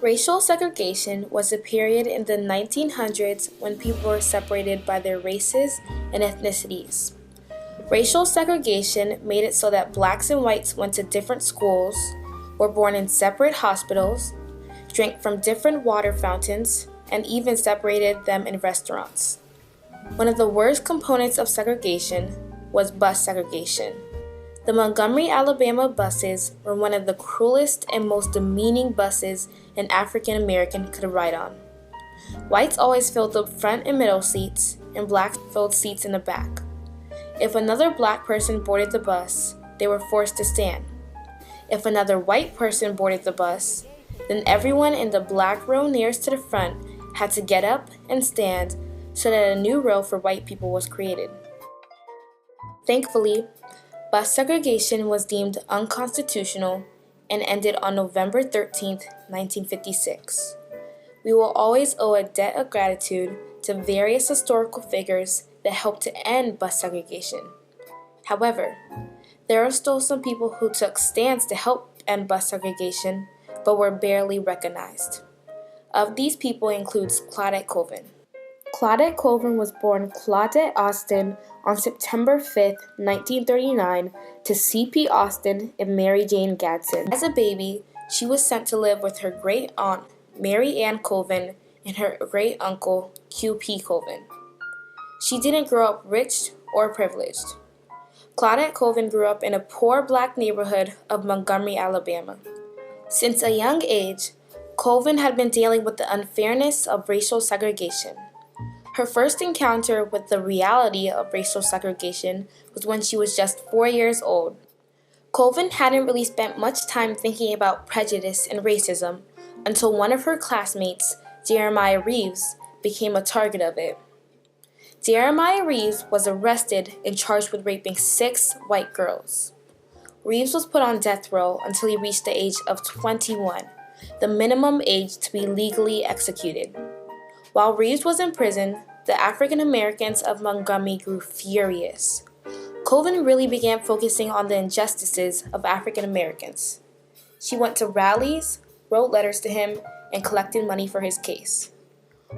Racial segregation was a period in the 1900s when people were separated by their races and ethnicities. Racial segregation made it so that blacks and whites went to different schools, were born in separate hospitals, drank from different water fountains, and even separated them in restaurants. One of the worst components of segregation was bus segregation. The Montgomery, Alabama buses were one of the cruelest and most demeaning buses an African American could ride on. Whites always filled the front and middle seats, and blacks filled seats in the back. If another black person boarded the bus, they were forced to stand. If another white person boarded the bus, then everyone in the black row nearest to the front had to get up and stand so that a new row for white people was created. Thankfully, bus segregation was deemed unconstitutional and ended on November 13, 1956. We will always owe a debt of gratitude to various historical figures that helped to end bus segregation. However, there are still some people who took stands to help end bus segregation, but were barely recognized. Of these people includes Claudette Colvin. Claudette Colvin was born Claudette Austin on September 5, 1939, to C.P. Austin and Mary Jane Gadsden. As a baby, she was sent to live with her great-aunt, Mary Ann Colvin, and her great-uncle, Q.P. Colvin. She didn't grow up rich or privileged. Claudette Colvin grew up in a poor black neighborhood of Montgomery, Alabama. Since a young age, Colvin had been dealing with the unfairness of racial segregation. Her first encounter with the reality of racial segregation was when she was just 4 years old. Colvin hadn't really spent much time thinking about prejudice and racism until one of her classmates, Jeremiah Reeves, became a target of it. Jeremiah Reeves was arrested and charged with raping 6 white girls. Reeves was put on death row until he reached the age of 21, the minimum age to be legally executed. While Reeves was in prison, the African Americans of Montgomery grew furious. Colvin really began focusing on the injustices of African Americans. She went to rallies, wrote letters to him, and collected money for his case.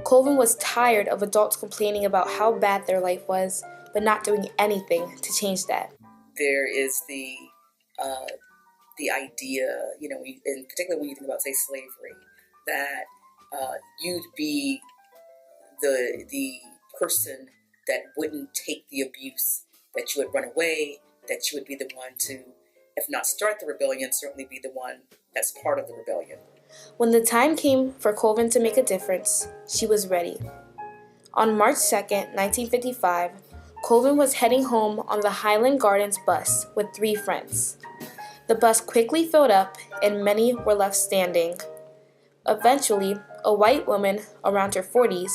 Colvin was tired of adults complaining about how bad their life was, but not doing anything to change that. There is the idea, and particularly when you think about, say, slavery, that you'd be the person that wouldn't take the abuse, that you would run away, that you would be the one to, if not start the rebellion, certainly be the one that's part of the rebellion. When the time came for Colvin to make a difference, she was ready. On March 2, 1955, Colvin was heading home on the Highland Gardens bus with 3 friends. The bus quickly filled up and many were left standing. Eventually, a white woman, around her 40s,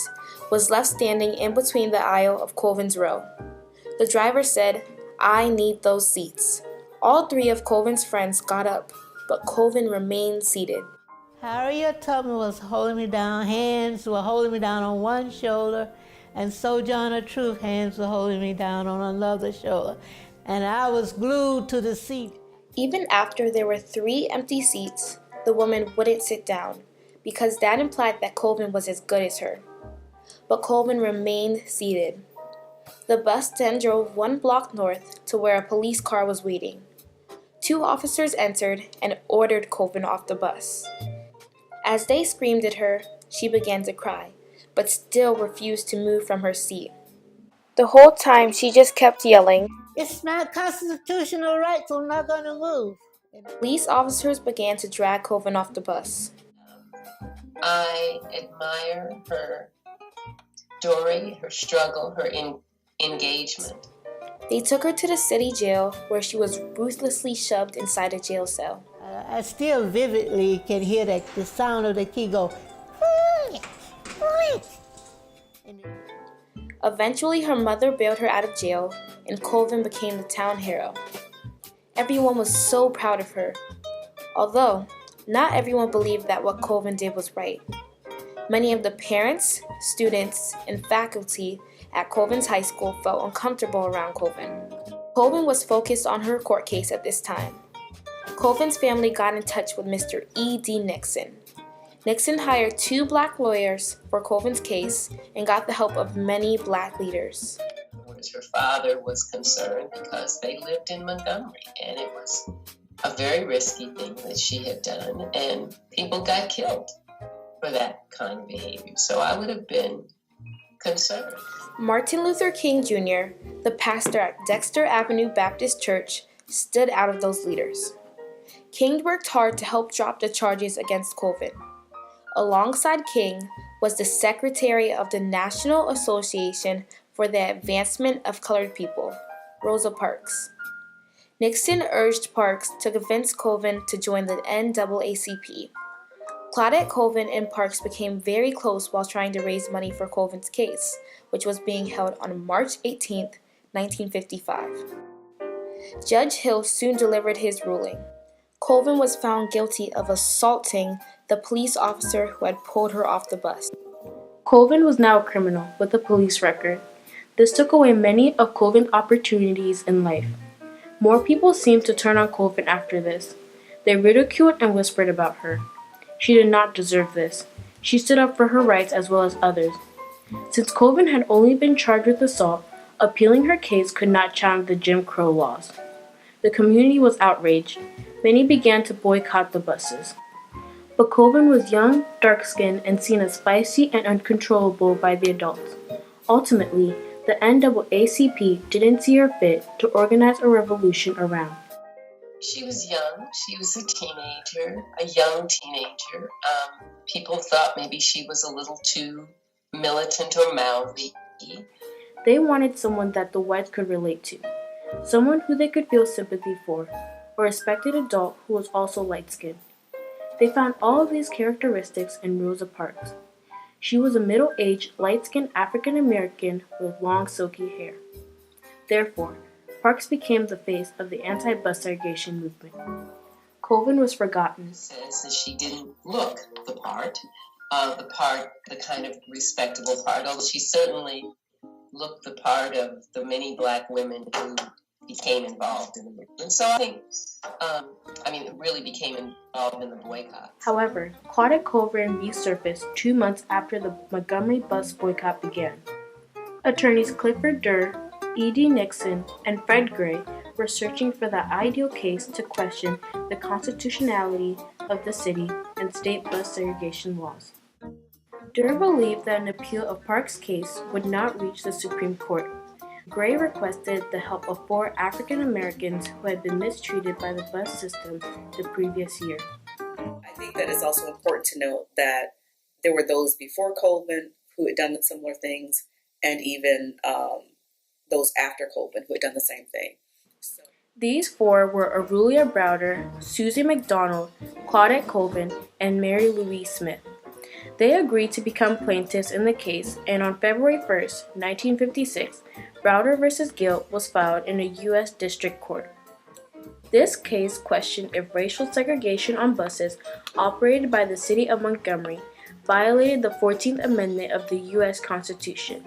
was left standing in between the aisle of Colvin's row. The driver said, "I need those seats." All 3 of Colvin's friends got up, but Colvin remained seated. Harriet Tubman was holding me down, hands were holding me down on one shoulder, and Sojourner Truth hands were holding me down on another shoulder, and I was glued to the seat. Even after there were 3 empty seats, the woman wouldn't sit down, because that implied that Colvin was as good as her. But Colvin remained seated. The bus then drove 1 block north to where a police car was waiting. 2 officers entered and ordered Colvin off the bus. As they screamed at her, she began to cry, but still refused to move from her seat. The whole time she just kept yelling, "It's my constitutional right, so I'm not going to move." Police officers began to drag Colvin off the bus. I admire her story, her struggle, her engagement. They took her to the city jail, where she was ruthlessly shoved inside a jail cell. I still vividly can hear the sound of the key go. Eventually, her mother bailed her out of jail, and Colvin became the town hero. Everyone was so proud of her. Although, not everyone believed that what Colvin did was right. Many of the parents, students, and faculty at Colvin's high school felt uncomfortable around Colvin. Colvin was focused on her court case at this time. Colvin's family got in touch with Mr. E.D. Nixon. Nixon hired 2 black lawyers for Colvin's case and got the help of many black leaders. Her father was concerned because they lived in Montgomery, and it was a very risky thing that she had done, and people got killed for that kind of behavior. So I would have been concerned. Martin Luther King Jr., the pastor at Dexter Avenue Baptist Church, stood out of those leaders. King worked hard to help drop the charges against Colvin. Alongside King was the secretary of the National Association for the Advancement of Colored People, Rosa Parks. Nixon urged Parks to convince Colvin to join the NAACP. Claudette Colvin and Parks became very close while trying to raise money for Colvin's case, which was being held on March 18, 1955. Judge Hill soon delivered his ruling. Colvin was found guilty of assaulting the police officer who had pulled her off the bus. Colvin was now a criminal with a police record. This took away many of Colvin's opportunities in life. More people seemed to turn on Colvin after this. They ridiculed and whispered about her. She did not deserve this. She stood up for her rights as well as others. Since Colvin had only been charged with assault, appealing her case could not challenge the Jim Crow laws. The community was outraged. Many began to boycott the buses. But Colvin was young, dark-skinned, and seen as feisty and uncontrollable by the adults. Ultimately, the NAACP didn't see her fit to organize a revolution around. She was young. She was a teenager, a young teenager. People thought maybe she was a little too militant or mouthy. They wanted someone that the whites could relate to, someone who they could feel sympathy for, a respected adult who was also light-skinned. They found all of these characteristics in Rosa Parks. She was a middle-aged, light-skinned African-American with long, silky hair. Therefore, Parks became the face of the anti-bus segregation movement. Colvin was forgotten. Says that she didn't look the part, the kind of respectable part, although she certainly looked the part of the many black women who became involved in the movement. So I think, really became involved in the boycott. However, Claudette Colvin resurfaced 2 months after the Montgomery bus boycott began. Attorneys Clifford Durr, E.D. Nixon, and Fred Gray were searching for the ideal case to question the constitutionality of the city and state bus segregation laws. Durr believed that an appeal of Parks' case would not reach the Supreme Court. Gray requested the help of 4 African Americans who had been mistreated by the bus system the previous year. I think that it's also important to note that there were those before Colvin who had done similar things, and even those after Colvin who had done the same thing. These 4 were Aurelia Browder, Susie McDonald, Claudette Colvin, and Mary Louise Smith. They agreed to become plaintiffs in the case, and on February 1, 1956, Browder v. Gill was filed in a U.S. District Court. This case questioned if racial segregation on buses operated by the city of Montgomery violated the 14th Amendment of the U.S. Constitution.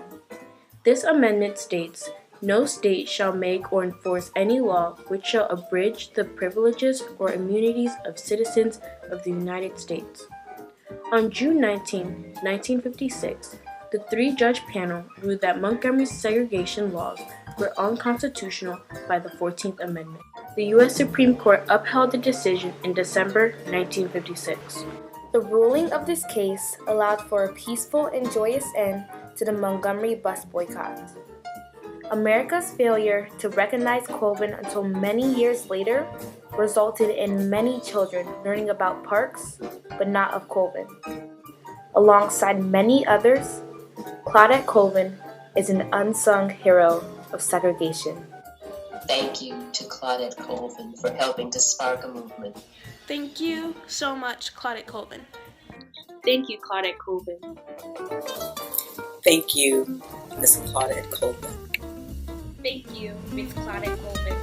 This amendment states, "No state shall make or enforce any law which shall abridge the privileges or immunities of citizens of the United States." On June 19, 1956, the 3-judge panel ruled that Montgomery's segregation laws were unconstitutional by the 14th Amendment. The U.S. Supreme Court upheld the decision in December 1956. The ruling of this case allowed for a peaceful and joyous end to the Montgomery bus boycott. America's failure to recognize Colvin until many years later resulted in many children learning about Parks, but not of Colvin. Alongside many others, Claudette Colvin is an unsung hero of segregation. Thank you to Claudette Colvin for helping to spark a movement. Thank you so much, Claudette Colvin. Thank you, Claudette Colvin. Thank you, Ms. Claudette Colvin. Thank you, Ms. Claudette Colvin.